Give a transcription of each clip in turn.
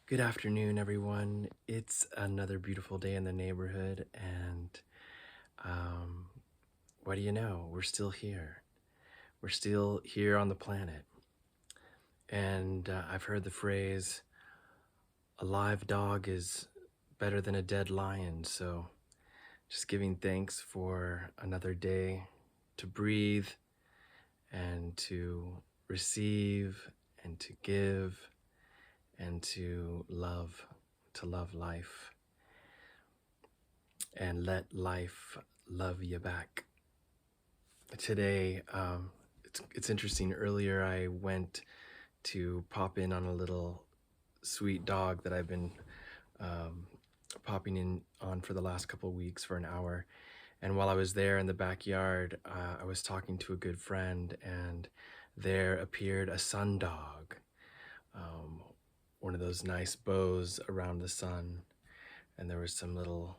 Good afternoon, everyone. It's another beautiful day in the neighborhood, and um, what do you know? We're still here. We're still here on the planet. And I've heard the phrase, a live dog is better than a dead lion. So just giving thanks for another day to breathe and to receive and to give and to love life. And let life love you back. Today, it's interesting. Earlier, I went to pop in on a little sweet dog that I've been um, popping in on for the last couple of weeks for an hour. And while I was there in the backyard, I was talking to a good friend, and there appeared a sun dog, um, one of those nice bows around the sun, and there was some little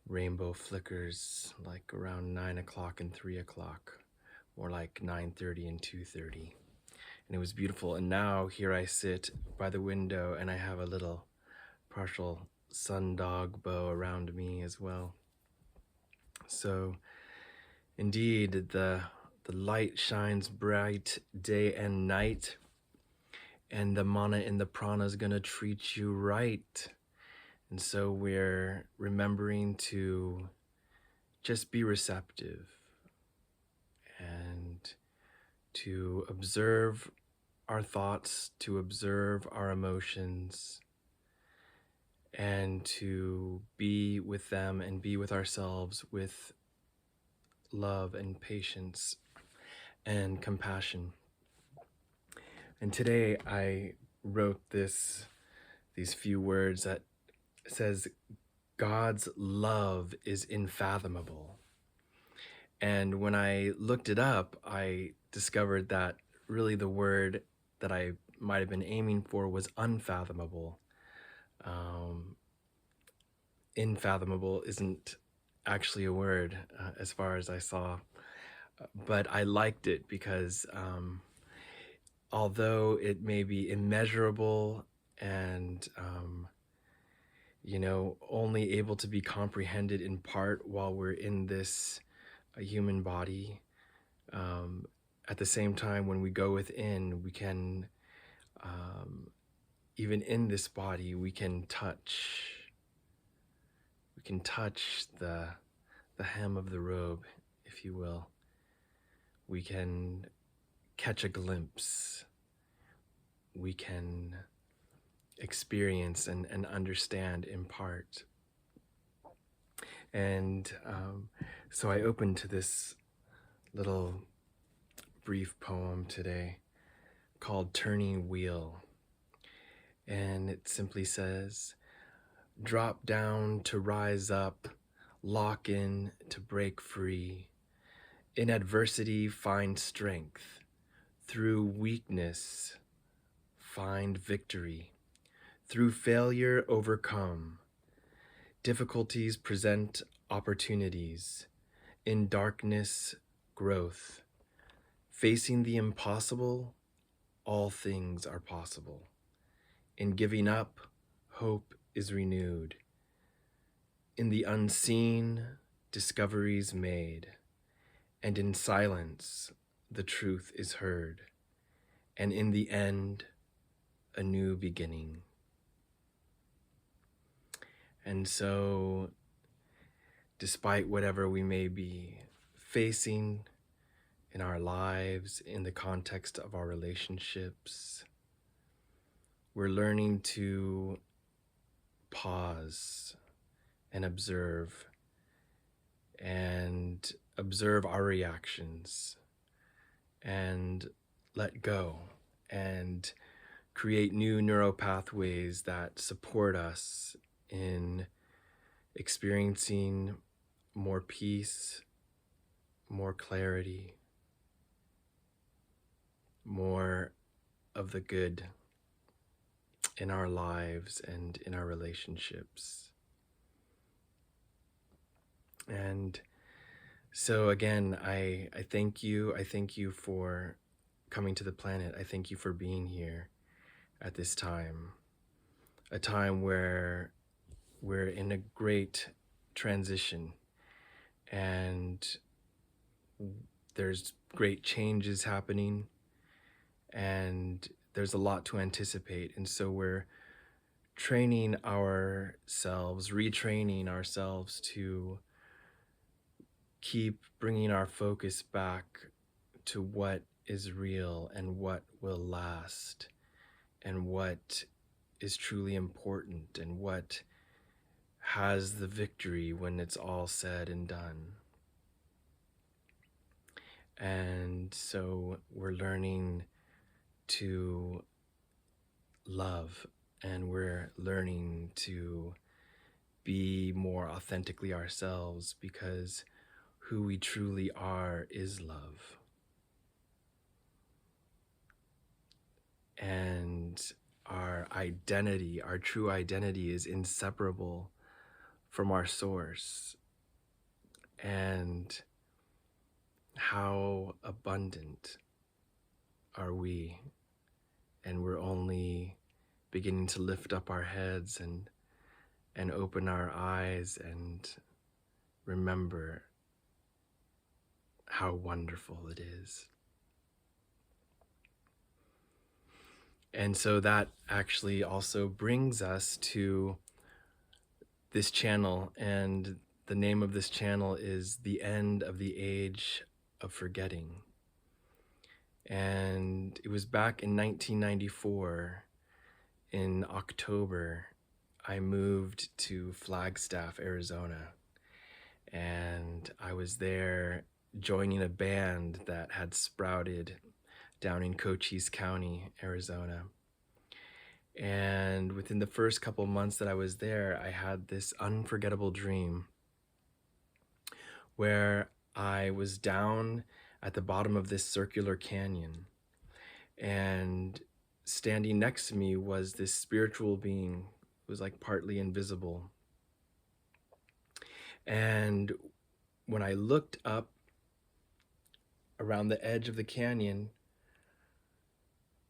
rainbow flickers like around 9 o'clock and 3 o'clock, or like 9:30 and 2:30. And it was beautiful. And now here I sit by the window and I have a little partial sun dog bow around me as well. So indeed, the light shines bright day and night, and the mana and the prana is gonna treat you right. And so we're remembering to just be receptive and to observe our thoughts, to observe our emotions, and to be with them and be with ourselves with love and patience and compassion. And today I wrote these few words that says, God's love is unfathomable. And when I looked it up, I discovered that really the word that I might have been aiming for was unfathomable. Um, Unfathomable isn't actually a word as far as I saw, but I liked it because although it may be immeasurable and only able to be comprehended in part while we're in this human body, um, at the same time, when we go within, we can, even in this body, we can touch. We can touch the hem of the robe, if you will. We can catch a glimpse. We can experience and understand in part. And so I opened to this little brief poem today called Turning Wheel. And it simply says, drop down to rise up, lock in to break free. In adversity, find strength. Through weakness, find victory. Through failure, overcome. Difficulties present opportunities. In darkness, growth. Facing the impossible, all things are possible. In giving up, hope is renewed. In the unseen, discoveries made. And in silence, the truth is heard. And in the end, a new beginning. And so, despite whatever we may be facing in our lives, in the context of our relationships, we're learning to pause and observe our reactions and let go and create new neural pathways that support us in experiencing more peace, more clarity, more of the good in our lives and in our relationships. And so again, I thank you. I thank you for coming to the planet. I thank you for being here at this time. a time where we're in a great transition, and there's great changes happening, and there's a lot to anticipate. And so we're training ourselves, retraining ourselves to keep bringing our focus back to what is real and what will last and what is truly important and what has the victory when it's all said and done. And so we're learning to love, and we're learning to be more authentically ourselves, because who we truly are is love. And our identity, our true identity, is inseparable from our source. And how abundant are we? And we're only beginning to lift up our heads and open our eyes and remember how wonderful it is. And so that actually also brings us to this channel, and the name of this channel is The End of the Age of Forgetting. And it was back in 1994, in October, I moved to Flagstaff, Arizona, and I was there joining a band that had sprouted down in Cochise County, Arizona. And within the first couple months that I was there, I had this unforgettable dream where I was down at the bottom of this circular canyon, and standing next to me was this spiritual being who was like partly invisible. And when I looked up around the edge of the canyon,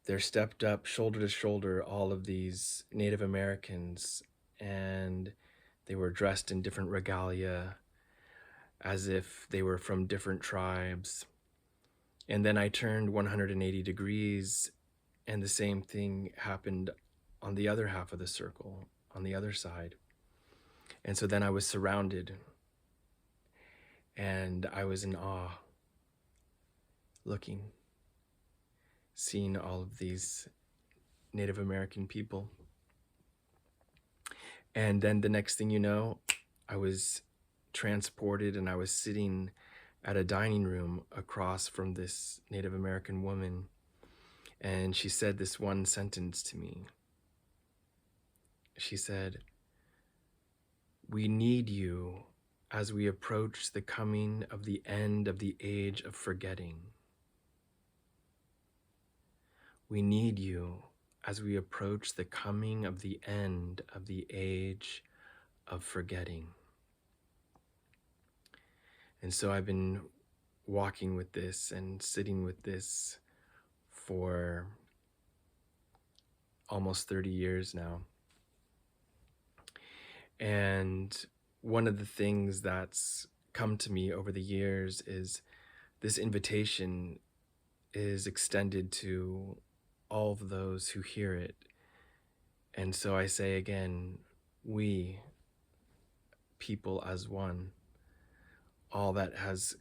there stepped up shoulder to shoulder all of these Native Americans, and they were dressed in different regalia as if they were from different tribes. And then I turned 180 degrees, and the same thing happened on the other half of the circle, on the other side. And so then I was surrounded, and I was in awe, looking, seeing all of these Native American people. And then the next thing you know, I was transported, and I was sitting at a dining room across from this Native American woman. And she said this one sentence to me. She said, "We need you as we approach the coming of the end of the age of forgetting. We need you as we approach the coming of the end of the age of forgetting." And so I've been walking with this and sitting with this for almost 30 years now. And one of the things that's come to me over the years is this invitation is extended to all of those who hear it. And so I say again, we, people as one, all that has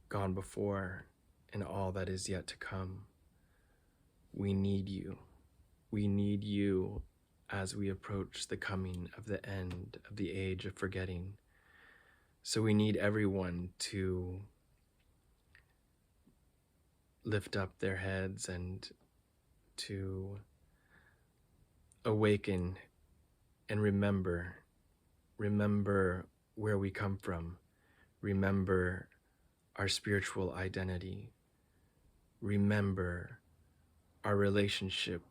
gone before and all that is yet to come, we need you. We need you as we approach the coming of the end of the age of forgetting. So we need everyone to lift up their heads and to awaken and remember where we come from, remember our spiritual identity, remember our relationship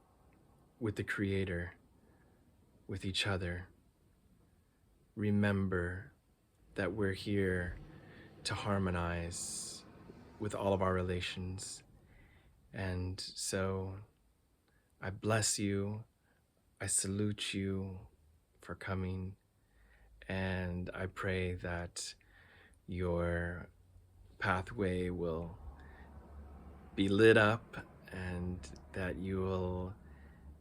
with the Creator, with each other. Remember that we're here to harmonize with all of our relations. And so I bless you, I salute you for coming, and I pray that your pathway will be lit up and that you will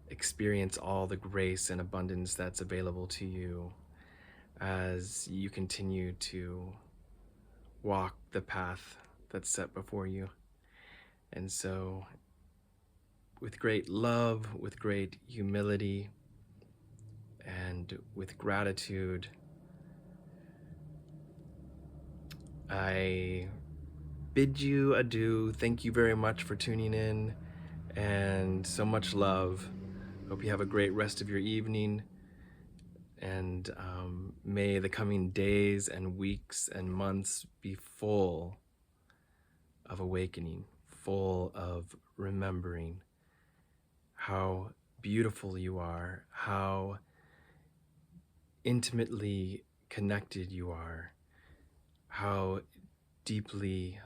experience all the grace and abundance that's available to you as you continue to walk the path that's set before you. And so, with great love, with great humility, and with gratitude, I bid you adieu. Thank you very much for tuning in, and so much love. Hope you have a great rest of your evening, and may the coming days and weeks and months be full of awakening, full of remembering how beautiful you are, how intimately connected you are, how deeply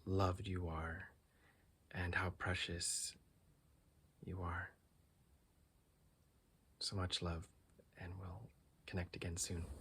loved you are, and how precious you are. So much love, and we'll connect again soon.